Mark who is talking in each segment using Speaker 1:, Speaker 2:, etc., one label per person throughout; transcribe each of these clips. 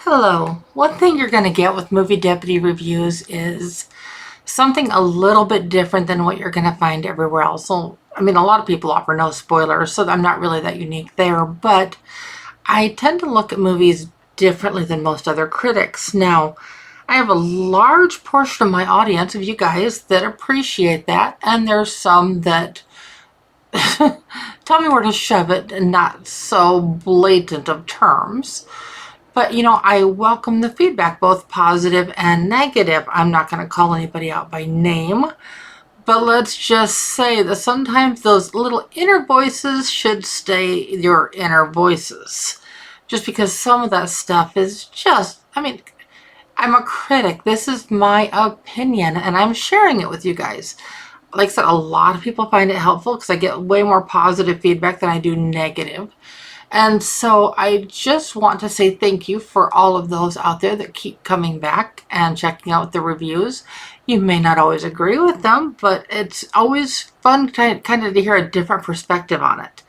Speaker 1: Hello. One thing you're going to get with Movie Deputy reviews is something a little bit different than what you're going to find everywhere else. So, I mean, a lot of people offer no spoilers, so I'm not really that unique there, but I tend to look at movies differently than most other critics. Now, I have a large portion of my audience of you guys that appreciate that, and there's some that tell me where to shove it and not so blatant of terms. But I welcome the feedback, both positive and negative. I'm not going to call anybody out by name, but let's just say that sometimes those little inner voices should stay your inner voices. Just because some of that stuff is just, I'm a critic. This is my opinion, and I'm sharing it with you guys. Like I said, a lot of people find it helpful because I get way more positive feedback than I do negative. And so I just want to say thank you for all of those out there that keep coming back and checking out the reviews. You may not always agree with them, but it's always fun kind of to hear a different perspective on it.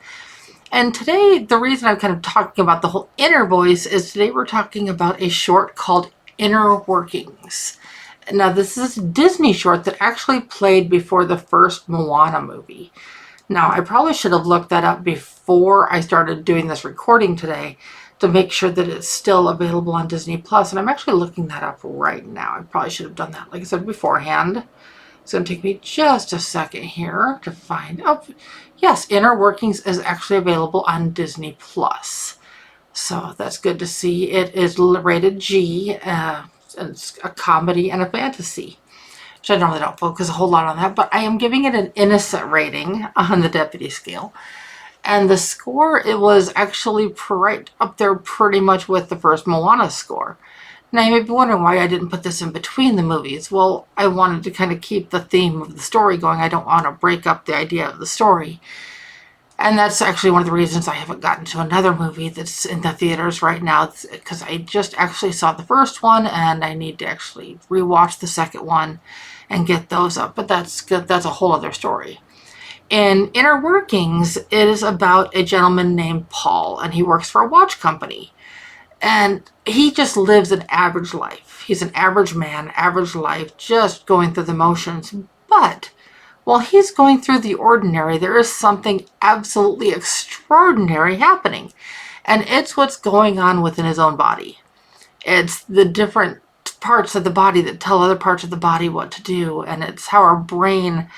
Speaker 1: And today, the reason I'm kind of talking about the whole inner voice is today we're talking about a short called Inner Workings. Now, this is a Disney short that actually played before the first Moana movie. Now, I probably should have looked that up before I started doing this recording today to make sure that it's still available on Disney Plus. And I'm actually looking that up right now. I probably should have done that, like I said, beforehand. It's going to take me just a second here to find. Oh, yes, Inner Workings is actually available on Disney Plus. So that's good to see. It is rated G. It's a comedy and a fantasy. Which I normally don't focus a whole lot on that, but I am giving it an innocent rating on the Deputy scale. And the score, it was actually right up there pretty much with the first Moana score. Now you may be wondering why I didn't put this in between the movies. Well, I wanted to kind of keep the theme of the story going. I don't want to break up the idea of the story. And that's actually one of the reasons I haven't gotten to another movie that's in the theaters right now, because I just actually saw the first one and I need to actually rewatch the second one and get those up. But that's good. That's a whole other story. In Inner Workings, it is about a gentleman named Paul, and he works for a watch company. And he just lives an average life. He's an average man, average life, just going through the motions. But while he's going through the ordinary, there is something absolutely extraordinary happening. And it's what's going on within his own body. It's the different parts of the body that tell other parts of the body what to do. And it's how our brain,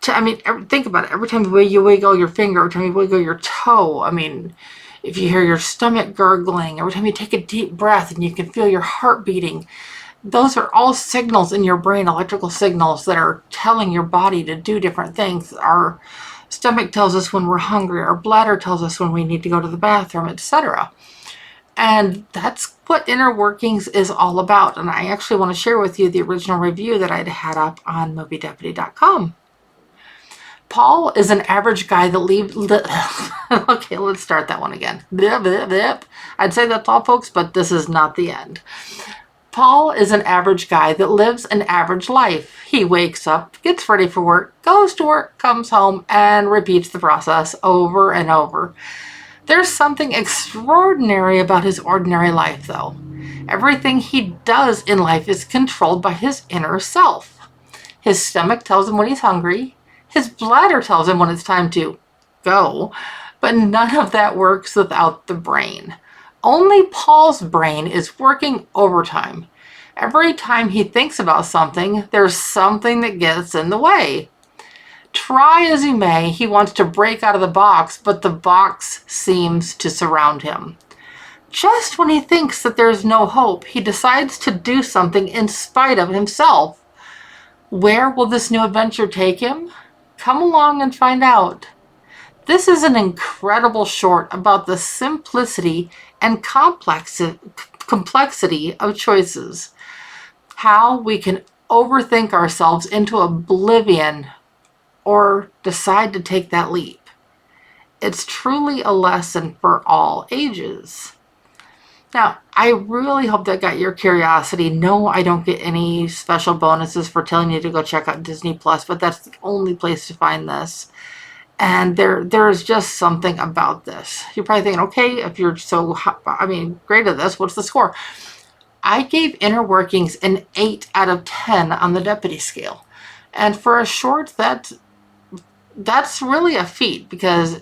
Speaker 1: think about it. Every time you wiggle your finger, every time you wiggle your toe, if you hear your stomach gurgling, every time you take a deep breath and you can feel your heart beating, those are all signals in your brain, electrical signals that are telling your body to do different things. Our stomach tells us when we're hungry, our bladder tells us when we need to go to the bathroom, etc. And that's what Inner Workings is all about. And I actually want to share with you the original review that I'd had up on moviedeputy.com. Paul is an average guy that leaves... Okay, let's start that one again. I'd say that's all, folks, but this is not the end. Paul is an average guy that lives an average life. He wakes up, gets ready for work, goes to work, comes home, and repeats the process over and over. There's something extraordinary about his ordinary life, though. Everything he does in life is controlled by his inner self. His stomach tells him when he's hungry. His bladder tells him when it's time to go. But none of that works without the brain. Only Paul's brain is working overtime. Every time he thinks about something, there's something that gets in the way. Try as he may, he wants to break out of the box, but the box seems to surround him. Just when he thinks that there's no hope, he decides to do something in spite of himself. Where will this new adventure take him? Come along and find out. This is an incredible short about the simplicity and complexity of choices. How we can overthink ourselves into oblivion or decide to take that leap. It's truly a lesson for all ages. Now, I really hope that got your curiosity. No, I don't get any special bonuses for telling you to go check out Disney Plus, but that's the only place to find this. And there is just something about this. You're probably thinking, okay, if you're so, great at this, what's the score? I gave Inner Workings an 8 out of 10 on the deputy scale. And for a short, that's really a feat, because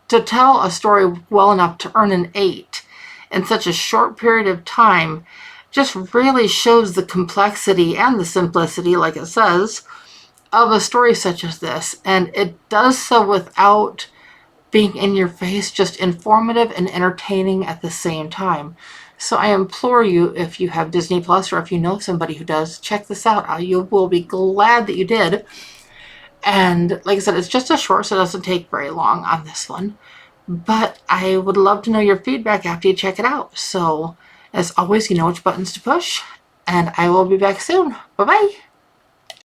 Speaker 1: to tell a story well enough to earn an 8 in such a short period of time just really shows the complexity and the simplicity, like it says, of a story such as this. And it does so without being in your face, just informative and entertaining at the same time. So I implore you, if you have Disney Plus or if you know somebody who does, check this out. You will be glad that you did. And like I said, it's just a short, so it doesn't take very long on this one. But I would love to know your feedback after you check it out. So as always, you know which buttons to push. And I will be back soon. Bye-bye.